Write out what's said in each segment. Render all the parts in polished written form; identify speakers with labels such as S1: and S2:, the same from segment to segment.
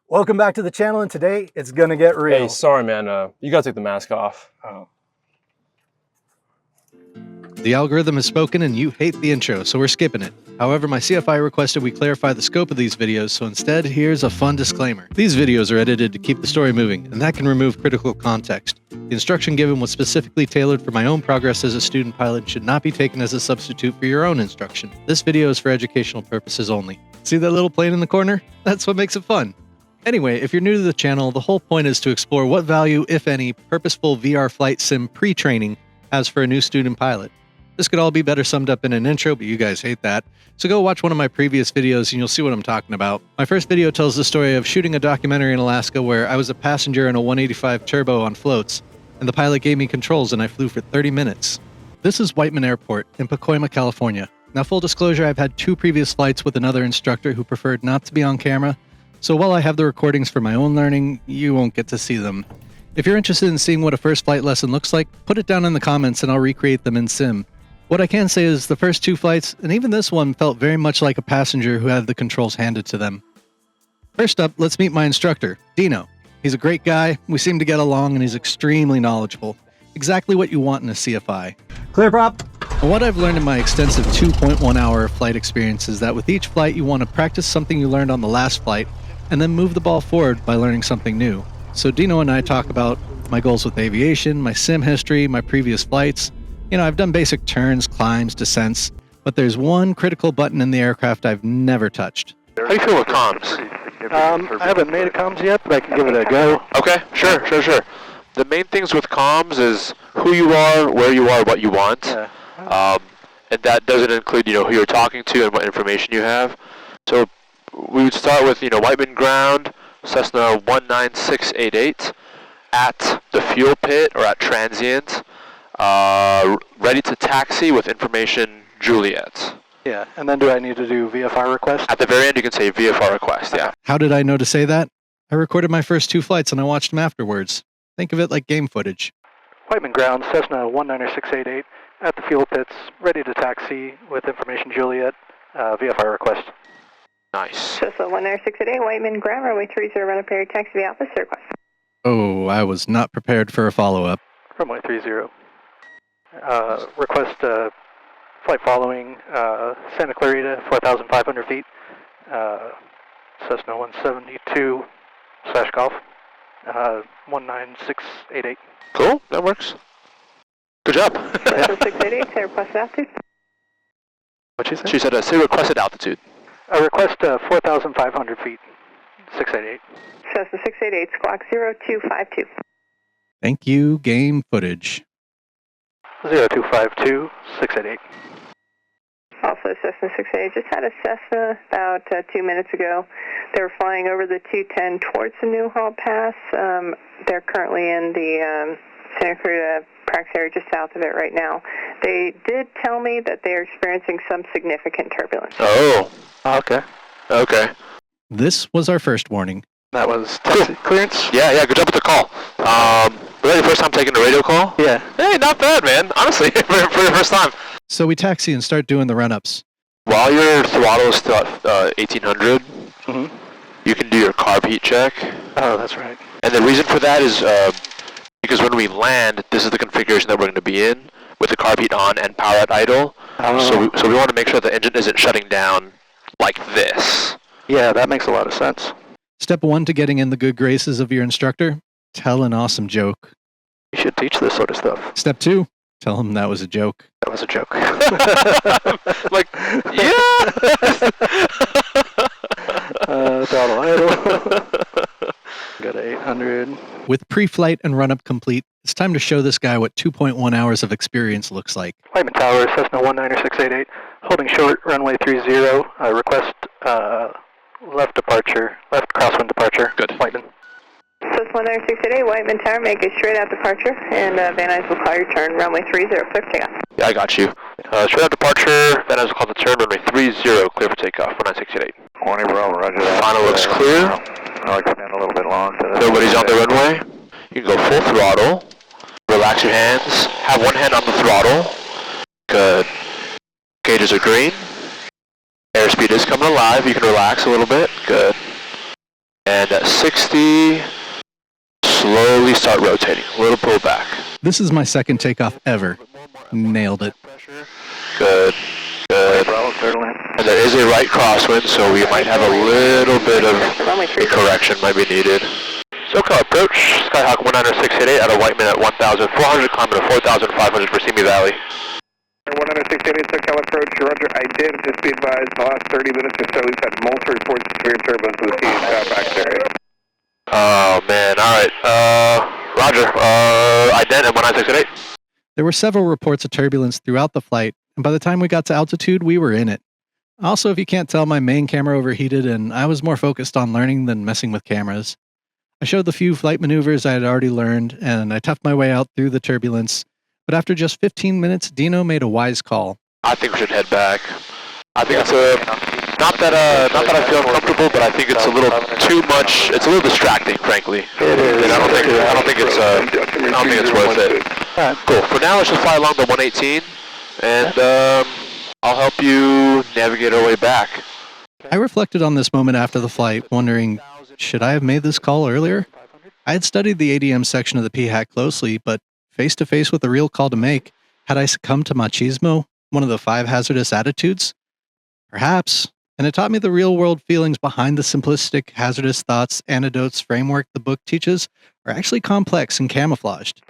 S1: Welcome back to the channel, and today it's gonna get real.
S2: Hey, sorry man, you gotta take the mask off.
S1: Oh.
S3: The algorithm has spoken and you hate the intro, so we're skipping it. However, my CFI requested we clarify the scope of these videos, so instead, here's a fun disclaimer. These videos are edited to keep the story moving, and that can remove critical context. The instruction given was specifically tailored for my own progress as a student pilot and should not be taken as a substitute for your own instruction. This video is for educational purposes only. See that little plane in the corner? That's what makes it fun. Anyway, if you're new to the channel, the whole point is to explore what value, if any, purposeful VR flight sim pre-training has for a new student pilot. This could all be better summed up in an intro, but you guys hate that. So go watch one of my previous videos and you'll see what I'm talking about. My first video tells the story of shooting a documentary in Alaska where I was a passenger in a 185 turbo on floats, and the pilot gave me controls and I flew for 30 minutes. This is Whiteman Airport in Pacoima, California. Now, full disclosure, I've had 2 previous flights with another instructor who preferred not to be on camera, so while I have the recordings for my own learning, you won't get to see them. If you're interested in seeing what a first flight lesson looks like, put it down in the comments and I'll recreate them in sim. What I can say is the first 2 flights, and even this one, felt very much like a passenger who had the controls handed to them. First up, let's meet my instructor, Dino. He's a great guy, we seem to get along, and he's extremely knowledgeable. Exactly what you want in a CFI.
S1: Clear prop.
S3: And what I've learned in my extensive 2.1 hour flight experience is that with each flight you want to practice something you learned on the last flight, and then move the ball forward by learning something new. So Dino and I talk about my goals with aviation, my sim history, my previous flights. You know, I've done basic turns, climbs, descents, but there's one critical button in the aircraft I've never touched.
S4: How do you feel with comms?
S5: I haven't made a comms yet, but I can give it a go.
S4: Okay, sure. The main things with comms is who you are, where you are, what you want.
S5: Yeah.
S4: And that doesn't include, who you're talking to and what information you have. So we would start with, Whiteman Ground, Cessna 19688, at the fuel pit or at transient, ready to taxi with information Juliet.
S5: Yeah, and then do I need to do VFR request?
S4: At the very end, you can say VFR request, yeah.
S3: How did I know to say that? I recorded my first 2 flights and I watched them afterwards. Think of it like game footage.
S5: Whiteman Ground, Cessna 19688, at the fuel pits, ready to taxi with information Juliet, VFR request.
S4: Nice.
S6: Cessna 19688, Whiteman Ground, runway 30, run up air, taxi Alpha, request.
S3: Oh, I was not prepared for a follow-up.
S5: Runway 30. Request flight following Santa Clarita, 4,500 feet, Cessna 172 / Golf, 19688.
S4: Cool, that works. Good job.
S6: Cessna 688, say requested altitude.
S5: What'd she say?
S4: She said, say requested altitude.
S5: I request 4,500 feet, 688.
S6: Cessna 688, squawk 0252.
S3: Thank you, game footage.
S5: 0252, 688.
S6: Also Cessna 688, just had a Cessna about 2 minutes ago. They were flying over the 210 towards the Newhall Pass. They're currently in the Santa Clarita practice area just south of it right now. They did tell me that they're experiencing some significant turbulence.
S4: Oh,
S5: Okay.
S4: okay.
S3: This was our first warning.
S5: That was taxi clearance?
S4: Yeah, good job with the call. Was that your first time taking a radio call?
S5: Yeah.
S4: Hey, not bad, man. Honestly, for your first time.
S3: So we taxi and start doing the run-ups.
S4: While your throttle is still at 1800, you can do your carb heat check.
S5: Oh, that's right.
S4: And the reason for that is because when we land, this is the configuration that we're going to be in, with the carb heat on and power at idle.
S5: Oh.
S4: So we want to make sure the engine isn't shutting down like this.
S5: Yeah, that makes a lot of sense.
S3: Step 1 to getting in the good graces of your instructor, tell an awesome joke.
S5: You should teach this sort of stuff.
S3: Step 2, tell him that was a joke.
S5: That was a joke.
S4: Like, yeah!
S5: Throttle idle. Got a 800.
S3: With pre-flight and run-up complete, it's time to show this guy what 2.1 hours of experience looks like.
S5: Whiteman Tower, Cessna 19688, holding short, runway 30. Request left crosswind departure.
S4: Good.
S5: Whiteman.
S6: Cessna 19688, Whiteman Tower, make a straight out departure, and Van Nuys will call your turn, runway 30, clear for takeoff.
S4: Yeah, I got you. Straight out departure, Van Nuys will call the turn, runway 30, clear for takeoff, 19688.
S7: Morning, Bravo, roger that.
S4: Final looks clear.
S7: I'll extend a little bit long.
S4: Nobody's on the runway. You can go full throttle. Relax your hands. Have one hand on the throttle. Good. Gauges are green. Airspeed is coming alive. You can relax a little bit. Good. And at 60, slowly start rotating. A little pull back.
S3: This is my second takeoff ever. Nailed it.
S4: Good. Good. And there is a right crosswind, so we might have a little bit of correction might be needed. SoCal approach, Skyhawk 19688 out of Whiteman at 1,400, climbing to 4,500 for Simi Valley.
S8: 19688 SoCal approach, roger, I did, just be advised, the last 30 minutes or so we've had multiple reports of severe turbulence with the T Southback area.
S4: Oh man, alright, roger, ident at 19688.
S3: There were several reports of turbulence throughout the flight, and by the time we got to altitude, we were in it. Also, if you can't tell, my main camera overheated, and I was more focused on learning than messing with cameras. I showed the few flight maneuvers I had already learned, and I toughed my way out through the turbulence. But after just 15 minutes, Dino made a wise call.
S4: I think we should head back. I think it's not that I feel uncomfortable, but I think it's a little too much. It's a little distracting, frankly.
S5: It is.
S4: And I don't think it's worth it.
S5: Alright.
S4: Cool. For now, let's just fly along the 118, and I'll help you navigate our way back.
S3: I reflected on this moment after the flight, wondering, should I have made this call earlier? I had studied the ADM section of the PHAC closely, but face-to-face with a real call to make, had I succumbed to machismo, one of the 5 hazardous attitudes? Perhaps. And it taught me the real-world feelings behind the simplistic hazardous thoughts antidotes framework the book teaches are actually complex and camouflaged.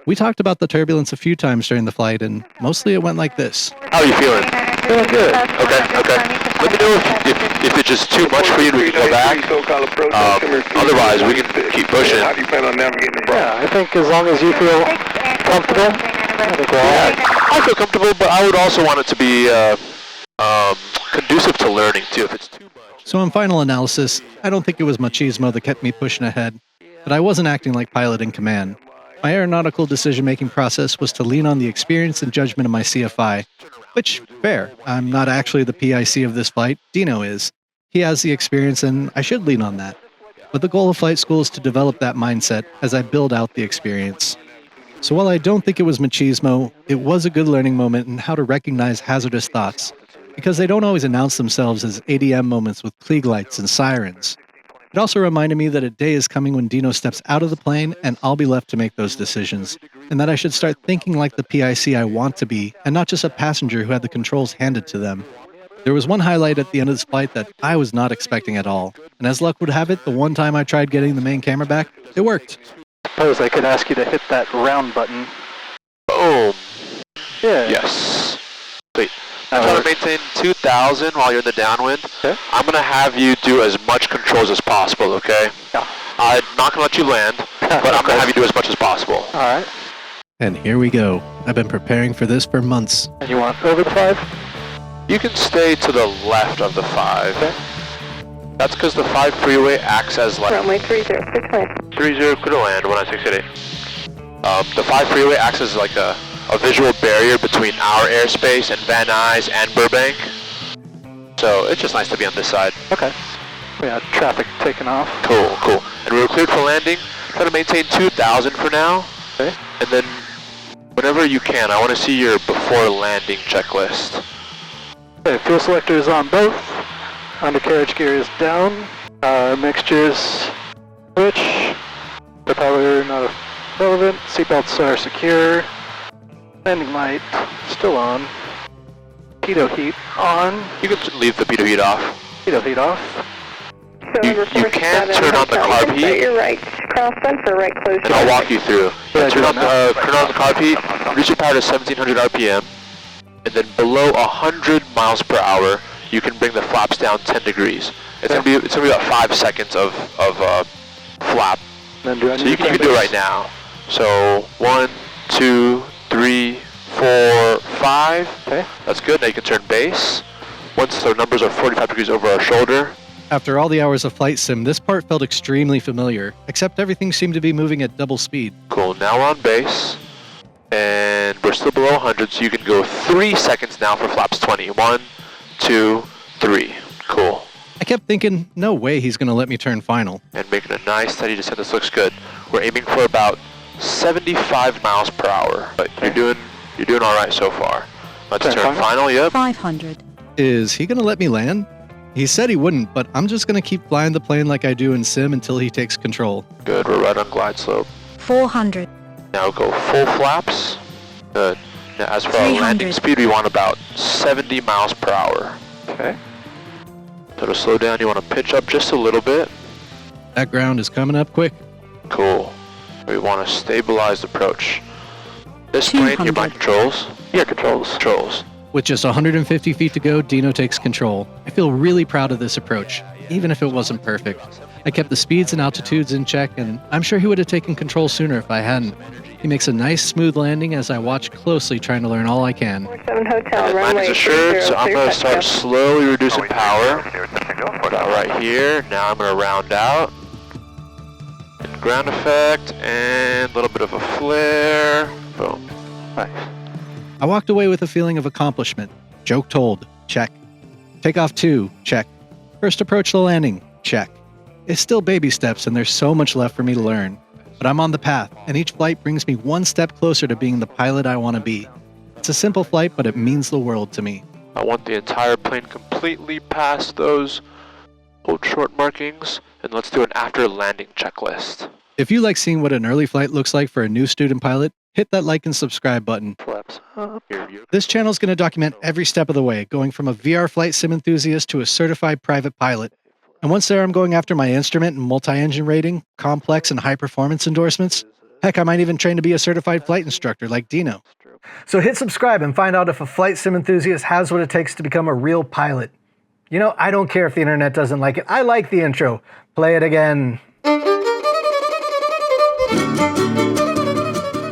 S3: We talked about the turbulence a few times during the flight, and mostly it went like this.
S4: How are you feeling?
S5: Feeling good.
S4: Okay. Let me know if it's just too much for you and we can go back. Otherwise, we can keep pushing.
S8: How do you plan on navigating the problem?
S5: Yeah, I think as long as you feel comfortable, I think we're all right.
S4: I feel comfortable, but I would also want it to be conducive to learning, too. If it's too much.
S3: So in final analysis, I don't think it was machismo that kept me pushing ahead, but I wasn't acting like pilot in command. My aeronautical decision-making process was to lean on the experience and judgment of my CFI, which, fair, I'm not actually the PIC of this flight, Dino is. He has the experience and I should lean on that. But the goal of flight school is to develop that mindset as I build out the experience. So while I don't think it was machismo, it was a good learning moment in how to recognize hazardous thoughts, because they don't always announce themselves as ADM moments with Klieg lights and sirens. It also reminded me that a day is coming when Dino steps out of the plane and I'll be left to make those decisions, and that I should start thinking like the PIC I want to be, and not just a passenger who had the controls handed to them. There was one highlight at the end of this flight that I was not expecting at all, and as luck would have it, the one time I tried getting the main camera back, it worked.
S5: Suppose I could ask you to hit that round button.
S4: Boom.
S5: Yeah.
S4: Yes. Wait. Try to maintain 2,000 while you're in the downwind.
S5: Okay.
S4: I'm going to have you do as much controls as possible, okay?
S5: Yeah.
S4: I'm not going to let you land, but I'm going to have you do as much as possible.
S5: Alright.
S3: And here we go. I've been preparing for this for months.
S5: And you want over the 5?
S4: You can stay to the left of the 5.
S5: Okay.
S4: That's because the 5 freeway acts as like...
S6: Runway 30, clear to land.
S4: 30, clear to land, 19688. The 5 freeway acts as like a visual barrier between our airspace and Van Nuys and Burbank. So it's just nice to be on this side.
S5: Okay. We got traffic taking off.
S4: Cool. And we're cleared for landing. Try to maintain 2,000 for now.
S5: Okay.
S4: And then whenever you can, I want to see your before landing checklist.
S5: Okay, fuel selector is on both. Undercarriage gear is down. Mixtures switch. Propeller not relevant. Seatbelts are secure. Landing light still on. Pitot heat on.
S4: You can leave the pitot heat off.
S5: Pitot heat off.
S4: You can turn on the carb heat.
S6: Your right crosswind for right close.
S4: And I'll walk you through.
S5: Yeah,
S4: turn on the carb heat. Reduce your power to 1,700 RPM. And then below 100 miles per hour, you can bring the flaps down 10 degrees. It's gonna be about 5 seconds of flap.
S5: Then do I
S4: So
S5: need
S4: you
S5: to
S4: can do it right now. So 1, 2, 3, 4, 5.
S5: Okay.
S4: That's good. Now you can turn base. Once the numbers are 45 degrees over our shoulder.
S3: After all the hours of flight sim, this part felt extremely familiar, except everything seemed to be moving at double speed.
S4: Cool. Now we're on base. And we're still below 100, so you can go 3 seconds now for flaps 20. 1, 2, 3. Cool.
S3: I kept thinking, no way he's going to let me turn final.
S4: And making a nice steady descent. This looks good. We're aiming for about 75 miles per hour. But you're doing all right so far. Let's turn final. Yep.
S9: 500.
S3: Is he going to let me land? He said he wouldn't, but I'm just going to keep flying the plane like I do in Sim until he takes control.
S4: Good, we're right on glide slope.
S9: 400.
S4: Now go full flaps. Good. Now as for our landing
S9: 300.
S4: speed, we want about 70 miles per hour. Okay. So to slow down, you want to pitch up just a little bit.
S3: That ground is coming up quick.
S4: Cool. We want to stabilize approach. This plane, you're
S9: 200.
S4: by controls? Yeah, controls. Controls.
S3: With just 150 feet to go, Dino takes control. I feel really proud of this approach, even if it wasn't perfect. I kept the speeds and altitudes in check, and I'm sure he would have taken control sooner if I hadn't. He makes a nice, smooth landing as I watch closely, trying to learn all I can.
S6: 47 Hotel,
S4: And
S6: runway
S4: landing's assured, so I'm going to start slowly reducing power. About right here. Now I'm going to round out. Ground effect, and a little bit of a flare. Boom. Nice.
S3: I walked away with a feeling of accomplishment. Joke told. Check. Takeoff 2. Check. First approach the landing. Check. It's still baby steps, and there's so much left for me to learn. But I'm on the path, and each flight brings me one step closer to being the pilot I want to be. It's a simple flight, but it means the world to me.
S4: I want the entire plane completely past those old short markings, and let's do an after landing checklist.
S3: If you like seeing what an early flight looks like for a new student pilot, hit that like and subscribe button.
S4: Flaps up. Here you go.
S3: This channel is going to document every step of the way, going from a VR flight sim enthusiast to a certified private pilot. And once there, I'm going after my instrument and multi-engine rating, complex and high-performance endorsements. Heck, I might even train to be a certified flight instructor like Dino.
S1: So hit subscribe and find out if a flight sim enthusiast has what it takes to become a real pilot. You know, I don't care if the internet doesn't like it. I like the intro. Play it again.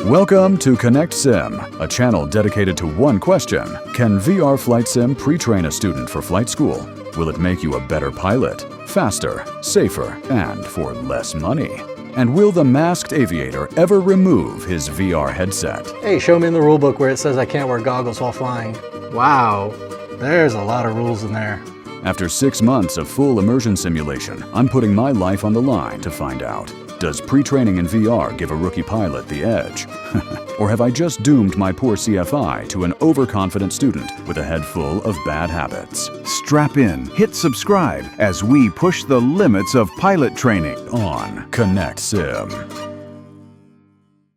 S10: Welcome to Connect Sim, a channel dedicated to one question. Can VR Flight Sim pre-train a student for flight school? Will it make you a better pilot, faster, safer, and for less money? And will the masked aviator ever remove his VR headset?
S1: Hey, show me in the rule book where it says I can't wear goggles while flying. Wow, there's a lot of rules in there.
S10: After 6 months of full immersion simulation, I'm putting my life on the line to find out. Does pre-training in VR give a rookie pilot the edge? Or have I just doomed my poor CFI to an overconfident student with a head full of bad habits?
S11: Strap in, hit subscribe as we push the limits of pilot training
S10: On Connect Sim.